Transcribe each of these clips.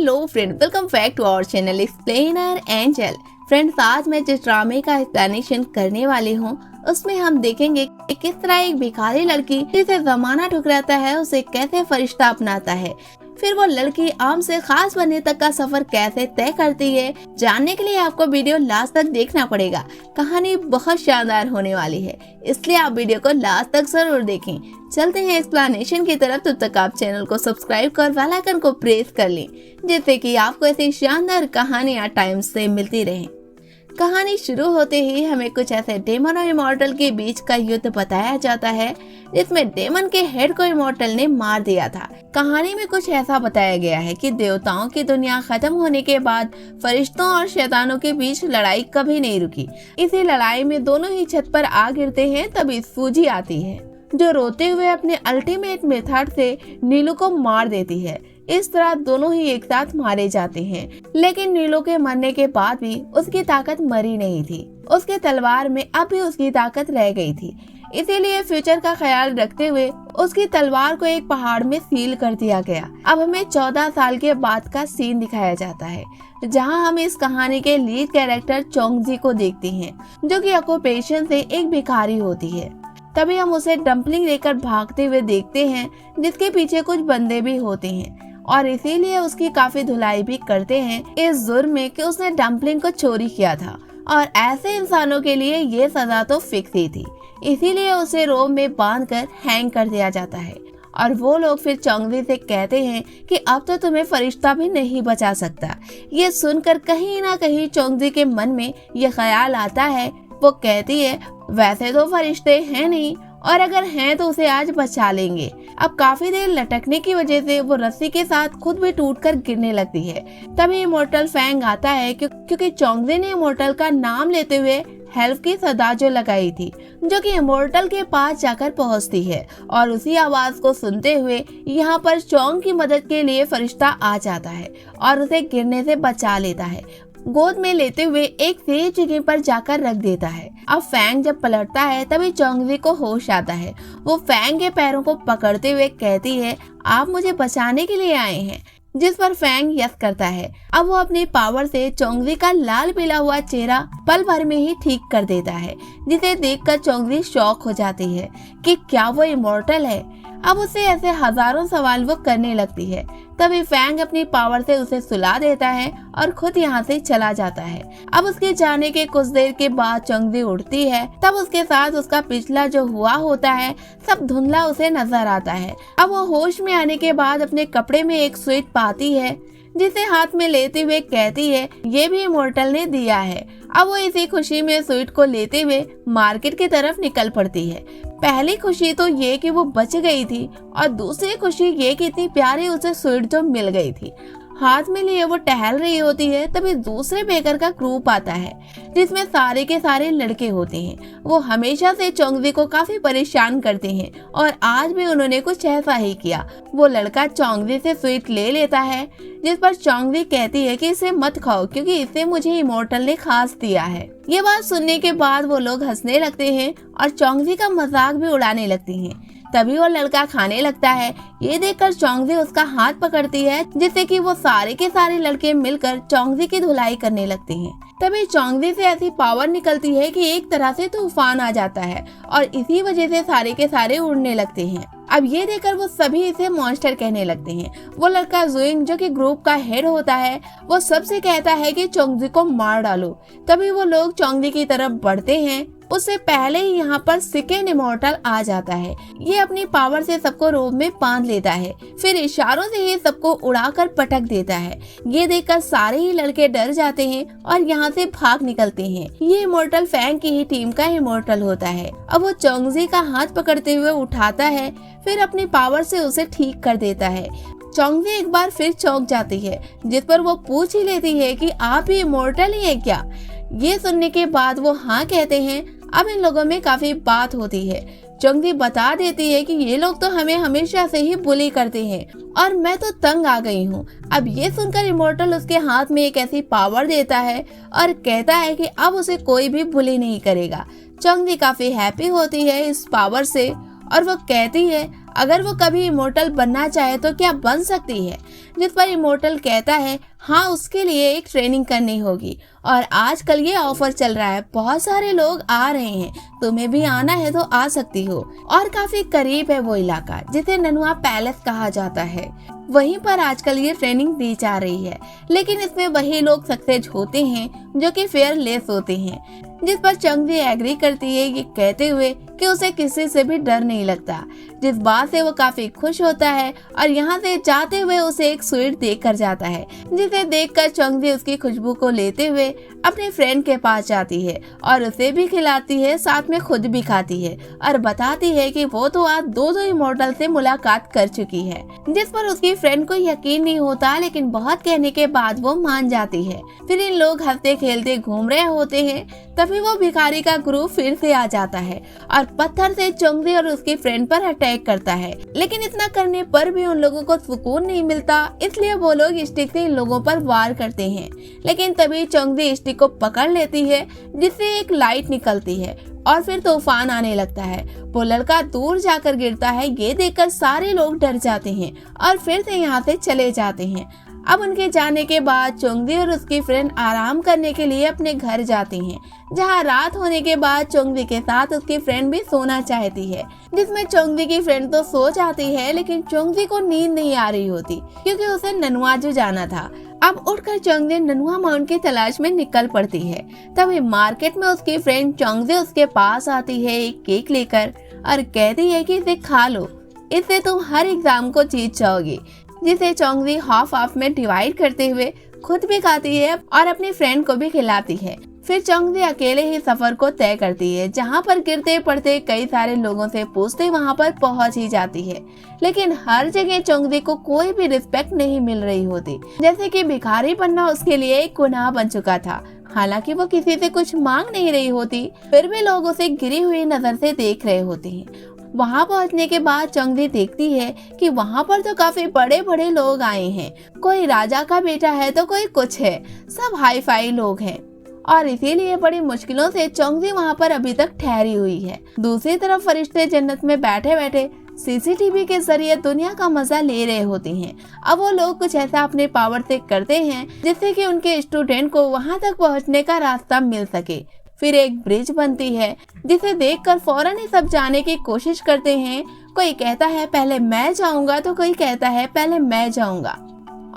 Hello friend, welcome back to our channel Explainer Angel. Friends, आज मैं जिस ड्रामे का एक्सप्लेनेशन करने वाली हूँ उसमें हम देखेंगे कि किस तरह एक भिखारी लड़की जिसे जमाना ठुकराता है उसे कैसे फरिश्ता अपनाता है। फिर वो लड़की आम से खास बनने तक का सफर कैसे तय करती है। जानने के लिए आपको वीडियो लास्ट तक देखना पड़ेगा। कहानी बहुत शानदार होने वाली है, इसलिए आप वीडियो को लास्ट तक जरूर देखें। चलते हैं एक्सप्लेनेशन की तरफ। तब तक आप चैनल को सब्सक्राइब कर बेल आइकन को प्रेस कर लें, जिससे कि आपको ऐसी शानदार कहानियां टाइम से मिलती रहें। कहानी शुरू होते ही हमें कुछ ऐसे डेमन और इमॉर्टल के बीच का युद्ध बताया जाता है, जिसमें डेमन के हेड को इमॉर्टल ने मार दिया था। कहानी में कुछ ऐसा बताया गया है कि देवताओं की दुनिया खत्म होने के बाद फरिश्तों और शैतानों के बीच लड़ाई कभी नहीं रुकी। इसी लड़ाई में दोनों ही छत पर आ गिरते हैं, तभी सूजी आती है जो रोते हुए अपने अल्टीमेट मेथड से नीलू को मार देती है। इस तरह दोनों ही एक साथ मारे जाते हैं, लेकिन नीलू के मरने के बाद भी उसकी ताकत मरी नहीं थी। उसके तलवार में अब भी उसकी ताकत रह गई थी। इसीलिए फ्यूचर का ख्याल रखते हुए उसकी तलवार को एक पहाड़ में सील कर दिया गया। अब हमें 14 साल के बाद का सीन दिखाया जाता है, जहां हम इस कहानी के लीड कैरेक्टर चोंगजी को देखते हैं, जो कि ऑक्यूपेशन से एक भिखारी होती है। तभी हम उसे डंपलिंग लेकर भागते हुए देखते हैं, जिसके पीछे कुछ बंदे भी होते हैं और इसीलिए उसकी काफी धुलाई भी करते हैं इस जुर्म में कि उसने डंपलिंग को चोरी किया था। और ऐसे इंसानों के लिए ये सजा तो फिक्स ही थी, इसीलिए उसे रोप में बांधकर हैंग कर दिया जाता है। और वो लोग फिर चोंगजी से कहते हैं कि अब तो तुम्हें फरिश्ता भी नहीं बचा सकता। ये सुनकर कहीं ना कहीं चोंगजी के मन में ये ख्याल आता है। वो कहती है, वैसे तो फरिश्ते हैं नहीं, और अगर हैं तो उसे आज बचा लेंगे। अब काफी देर लटकने की वजह से वो रस्सी के साथ खुद भी टूटकर गिरने लगती है। तभी इमॉर्टल फैंग आता है, क्योंकि चोंगजी ने इमॉर्टल का नाम लेते हुए हेल्प की सदा जो लगाई थी, जो कि इमॉर्टल के पास जाकर पहुंचती है। और उसी आवाज को सुनते हुए यहाँ पर चोंग की मदद के लिए फरिश्ता आ जाता है और उसे गिरने से बचा लेता है। गोद में लेते हुए एक सेफ जगह पर जाकर रख देता है। अब फैंग जब पलटता है तभी चोंगजी को होश आता है। वो फैंग के पैरों को पकड़ते हुए कहती है, आप मुझे बचाने के लिए आए हैं, जिस पर फैंग यस करता है। अब वो अपनी पावर से चोंगजी का लाल पीला हुआ चेहरा पल भर में ही ठीक कर देता है, जिसे देखकर चोंगजी शॉक हो जाती है कि क्या वो इमॉर्टल है। अब उसे ऐसे हजारों सवाल वो करने लगती है। तभी फैंग अपनी पावर से उसे सुला देता है और खुद यहाँ से चला जाता है। अब उसके जाने के कुछ देर के बाद चोंगजी उठती है, तब उसके साथ उसका पिछला जो हुआ होता है सब धुंधला उसे नजर आता है। अब वो होश में आने के बाद अपने कपड़े में एक स्वीट पाती है, जिसे हाथ में लेते हुए कहती है, ये भी इमॉर्टल ने दिया है। अब वो इसी खुशी में स्वीट को लेते हुए मार्केट की तरफ निकल पड़ती है। पहली खुशी तो ये कि वो बच गई थी, और दूसरी खुशी ये कि इतनी प्यारी उसे स्वीट जो मिल गई थी। हाथ में लिए वो टहल रही होती है, तभी दूसरे बेकर का ग्रुप आता है, जिसमें सारे के सारे लड़के होते हैं। वो हमेशा से चोंगजी को काफी परेशान करते हैं, और आज भी उन्होंने कुछ ऐसा ही किया। वो लड़का चोंगजी से स्वीट ले लेता है, जिस पर चोंगजी कहती है कि इसे मत खाओ, क्योंकि इसे मुझे इमॉर्टल ने खास दिया है। ये बात सुनने के बाद वो लोग हंसने लगते हैं और चोंगजी का मजाक भी उड़ाने लगती हैं। तभी वो लड़का खाने लगता है। ये देखकर चोंगजी उसका हाथ पकड़ती है, जिससे कि वो सारे के सारे लड़के मिलकर चोंगजी की धुलाई करने लगते हैं। तभी चोंगजी से ऐसी पावर निकलती है कि एक तरह से तूफान आ जाता है, और इसी वजह से सारे के सारे उड़ने लगते हैं। अब ये देखकर वो सभी इसे मॉन्स्टर कहने लगते हैं। वो लड़का जुइंग, जो कि ग्रुप का हेड होता है, वो सबसे कहता है कि चोंगजी को मार डालो। तभी वो लोग चोंगजी की तरफ बढ़ते हैं। उससे पहले ही यहाँ पर सेकेंड इमॉर्टल आ जाता है। ये अपनी पावर से सबको रोब में बांध लेता है, फिर इशारों से ही सबको उड़ाकर पटक देता है। ये देखकर सारे ही लड़के डर जाते हैं और यहाँ से भाग निकलते हैं। ये इमॉर्टल फैंग की ही टीम का इमॉर्टल होता है। अब वो चोंगजी का हाथ पकड़ते हुए उठाता है, फिर अपनी पावर से उसे ठीक कर देता है। चोंगजी एक बार फिर चौंक जाती है, जिस पर वो पूछ ही लेती है कि आप भी इमॉर्टल ही हैं क्या। ये सुनने के बाद वो हाँ कहते हैं। अब इन लोगों में काफी बात होती है। चोंगजी बता देती है कि ये लोग तो हमें हमेशा से ही बुली करते हैं, और मैं तो तंग आ गई हूँ। अब ये सुनकर इमॉर्टल उसके हाथ में एक ऐसी पावर देता है और कहता है कि अब उसे कोई भी बुली नहीं करेगा। चोंगजी काफी हैप्पी होती है इस पावर से, और वो कहती है, अगर वो कभी इमोर्टल बनना चाहे तो क्या बन सकती है। जिस पर इमोर्टल कहता है हाँ, उसके लिए एक ट्रेनिंग करनी होगी और आजकल ये ऑफर चल रहा है, बहुत सारे लोग आ रहे हैं, तुम्हें भी आना है तो आ सकती हो। और काफी करीब है वो इलाका जिसे ननुआ पैलेस कहा जाता है, वहीं पर आजकल ये ट्रेनिंग दी जा रही है। लेकिन इसमें वही लोग सक्सेस होते हैं जो कि फेयरलेस होते हैं। जिस पर चंगजी एग्री करती है ये कहते हुए कि उसे किसी से भी डर नहीं लगता, जिस बात से वो काफी खुश होता है और यहाँ से जाते हुए उसे एक स्वीट देख कर जाता है, जिसे देखकर चंगजी उसकी खुशबू को लेते हुए अपने फ्रेंड के पास जाती है और उसे भी खिलाती है, साथ में खुद भी खाती है और बताती है कि वो तो आज दो इमोर्टल से मुलाकात कर चुकी है। जिस पर उसकी फ्रेंड को यकीन नहीं होता, लेकिन बहुत कहने के बाद वो मान जाती है। फिर इन लोग हंसते खेलते घूम रहे होते हैं, तभी वो भिखारी का ग्रुप फिर से आ जाता है और पत्थर से चंगजी और उसकी फ्रेंड पर अटैक करता है। लेकिन इतना करने पर भी उन लोगों को सुकून नहीं मिलता, इसलिए वो लोग स्टिक से इन लोगों पर वार करते हैं। लेकिन तभी चंगजी स्टिक को पकड़ लेती है, जिससे एक लाइट निकलती है और फिर तूफान आने लगता है। वो लड़का दूर जाकर गिरता है, ये देखकर सारे लोग डर जाते हैं और फिर से यहाँ से चले जाते हैं। अब उनके जाने के बाद चंगजी और उसकी फ्रेंड आराम करने के लिए अपने घर जाती हैं, जहाँ रात होने के बाद चंगजी के साथ उसकी फ्रेंड भी सोना चाहती है। जिसमें चंगजी की फ्रेंड तो सो जाती है, लेकिन चंगजी को नींद नहीं आ रही होती क्योंकि उसे ननुआजू जाना था। अब उठकर चंगजी ननुआ माउंट की तलाश में निकल पड़ती है। तभी मार्केट में उसकी फ्रेंड चंगजी उसके पास आती है एक केक लेकर और कहती है कि इसे खा लो, इससे तुम हर एग्जाम को जीत जाओगी। जिसे चंगजी हाफ में डिवाइड करते हुए खुद भी खाती है और अपनी फ्रेंड को भी खिलाती है। फिर चंगजी अकेले ही सफर को तय करती है, जहाँ पर गिरते पड़ते कई सारे लोगों से पूछते वहाँ पर पहुँच ही जाती है। लेकिन हर जगह चंगजी को कोई भी रिस्पेक्ट नहीं मिल रही होती, जैसे कि भिखारी बनना उसके लिए एक गुनाह बन चुका था। हालांकि वो किसी से कुछ मांग नहीं रही होती, फिर भी लोग उसे गिरी हुई नजर से देख रहे होते हैं। वहाँ पहुँचने के बाद चंगजी देखती है कि वहाँ पर तो काफी बड़े बड़े लोग आए हैं, कोई राजा का बेटा है तो कोई कुछ है, सब हाई फाई लोग हैं और इसीलिए बड़ी मुश्किलों से चंगजी वहाँ पर अभी तक ठहरी हुई है। दूसरी तरफ फरिश्ते जन्नत में बैठे बैठे सीसीटीवी के जरिए दुनिया का मजा ले रहे होते हैं। अब वो लोग कुछ ऐसा अपने पावर से करते हैं जिससे कि उनके स्टूडेंट को वहाँ तक पहुँचने का रास्ता मिल सके। फिर एक ब्रिज बनती है, जिसे देखकर फौरन ही सब जाने की कोशिश करते हैं। कोई कहता है पहले मैं जाऊंगा तो कोई कहता है पहले मैं जाऊंगा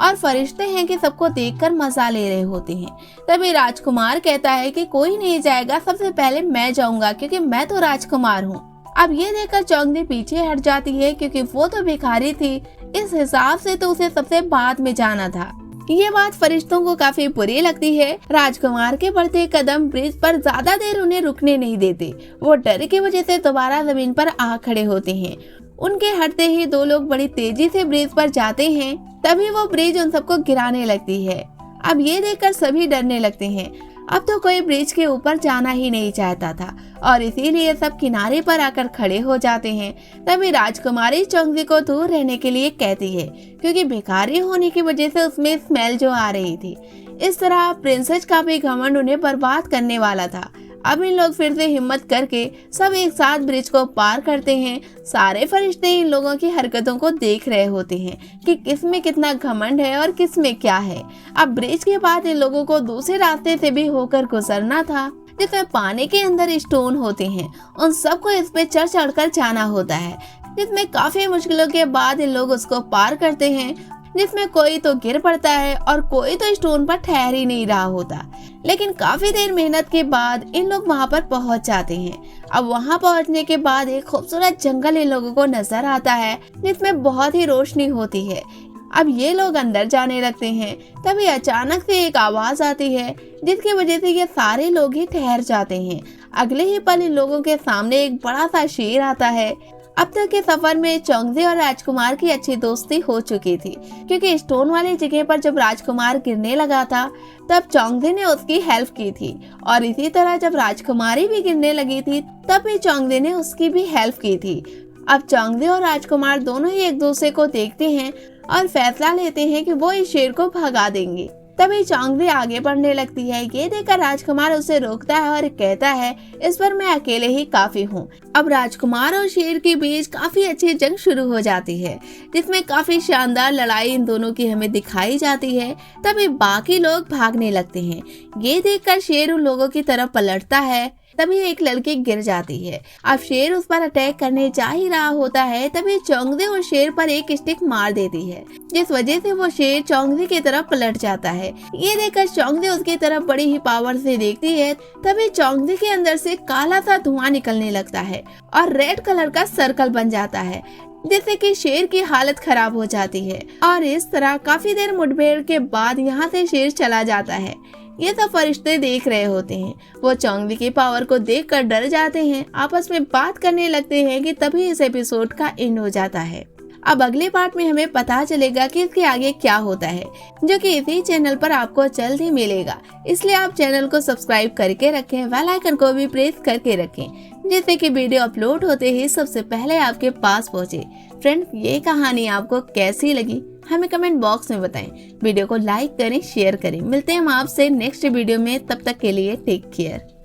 और फरिश्ते हैं कि सबको देखकर मजा ले रहे होते हैं। तभी राजकुमार कहता है कि कोई नहीं जाएगा, सबसे पहले मैं जाऊंगा क्योंकि मैं तो राजकुमार हूँ। अब ये देखकर चंगजी पीछे हट जाती है क्योंकि वो तो भिखारी थी, इस हिसाब से तो उसे सबसे बाद में जाना था। ये बात फरिश्तों को काफी बुरी लगती है। राजकुमार के बढ़ते कदम ब्रिज पर ज्यादा देर उन्हें रुकने नहीं देते। वो डर की वजह से दोबारा जमीन पर आ खड़े होते हैं। उनके हटते ही दो लोग बड़ी तेजी से ब्रिज पर जाते हैं, तभी वो ब्रिज उन सबको गिराने लगती है। अब ये देखकर सभी डरने लगते हैं। अब तो कोई ब्रिज के ऊपर जाना ही नहीं चाहता था और इसीलिए सब किनारे पर आकर खड़े हो जाते हैं। तभी राजकुमारी चंगजी को दूर रहने के लिए कहती है क्योंकि भिखारी होने की वजह से उसमें स्मेल जो आ रही थी। इस तरह प्रिंसेस का भी घमंड उन्हें बर्बाद करने वाला था। अब इन लोग फिर से हिम्मत करके सब एक साथ ब्रिज को पार करते हैं। सारे फरिश्ते इन लोगों की हरकतों को देख रहे होते हैं कि किसमें कितना घमंड है और किसमें क्या है। अब ब्रिज के बाद इन लोगों को दूसरे रास्ते से भी होकर गुजरना था, जिसमें पानी के अंदर स्टोन होते हैं। उन सबको इस पे चढ़ चढ़कर जाना होता है, जिसमें काफी मुश्किलों के बाद इन लोग उसको पार करते हैं। जिसमें कोई तो गिर पड़ता है और कोई तो स्टोन पर ठहर ही नहीं रहा होता। लेकिन काफी देर मेहनत के बाद इन लोग वहां पर पहुंच जाते हैं। अब वहां पहुंचने के बाद एक खूबसूरत जंगल इन लोगों को नजर आता है, जिसमें बहुत ही रोशनी होती है। अब ये लोग अंदर जाने लगते हैं, तभी अचानक से एक आवाज आती है, जिसकी वजह से ये सारे लोग ही ठहर जाते हैं। अगले ही पल इन लोगों के सामने एक बड़ा सा शेर आता है। अब तक के सफर में चंगजी और राजकुमार की अच्छी दोस्ती हो चुकी थी, क्योंकि स्टोन वाली जगह पर जब राजकुमार गिरने लगा था तब चंगजी ने उसकी हेल्प की थी, और इसी तरह जब राजकुमारी भी गिरने लगी थी तब भी चंगजी ने उसकी भी हेल्प की थी। अब चंगजी और राजकुमार दोनों ही एक दूसरे को देखते हैं और फैसला लेते हैं कि वो इस शेर को भगा देंगे। तभी चौंगदी आगे बढ़ने लगती है। ये देखकर राजकुमार उसे रोकता है और कहता है, इस पर मैं अकेले ही काफी हूँ। अब राजकुमार और शेर के बीच काफी अच्छी जंग शुरू हो जाती है, जिसमें काफी शानदार लड़ाई इन दोनों की हमें दिखाई जाती है। तभी बाकी लोग भागने लगते हैं। ये देखकर शेर उन लोगों की तरफ पलटता है। तभी एक लड़की गिर जाती है। अब शेर उस पर अटैक करने जा ही रहा होता है, तभी चौंगदी उस शेर पर एक स्टिक मार देती है, जिस वजह से वो शेर चौंगदी की तरफ पलट जाता है। ये देखकर चौंगदी उसकी तरफ बड़ी ही पावर से देखती है। तभी चौंगदी के अंदर से काला सा धुआं निकलने लगता है और रेड कलर का सर्कल बन जाता है, जिससे कि शेर की हालत खराब हो जाती है। और इस तरह काफी देर मुठभेड़ के बाद यहाँ से शेर चला जाता है। ये सब फरिश्ते देख रहे होते हैं। वो चौंगदी की पावर को देखकर डर जाते हैं, आपस में बात करने लगते हैं कि तभी इस एपिसोड का एंड हो जाता है। अब अगले पार्ट में हमें पता चलेगा कि इसके आगे क्या होता है, जो कि इसी चैनल पर आपको जल्द ही मिलेगा। इसलिए आप चैनल को सब्सक्राइब करके रखें, बेल आइकन को भी प्रेस करके रखें, जिससे कि वीडियो अपलोड होते ही सबसे पहले आपके पास पहुंचे। फ्रेंड्स, ये कहानी आपको कैसी लगी हमें कमेंट बॉक्स में बताएं। वीडियो को लाइक करें, शेयर करें। मिलते हैं हम आपसे नेक्स्ट वीडियो में, तब तक के लिए टेक केयर।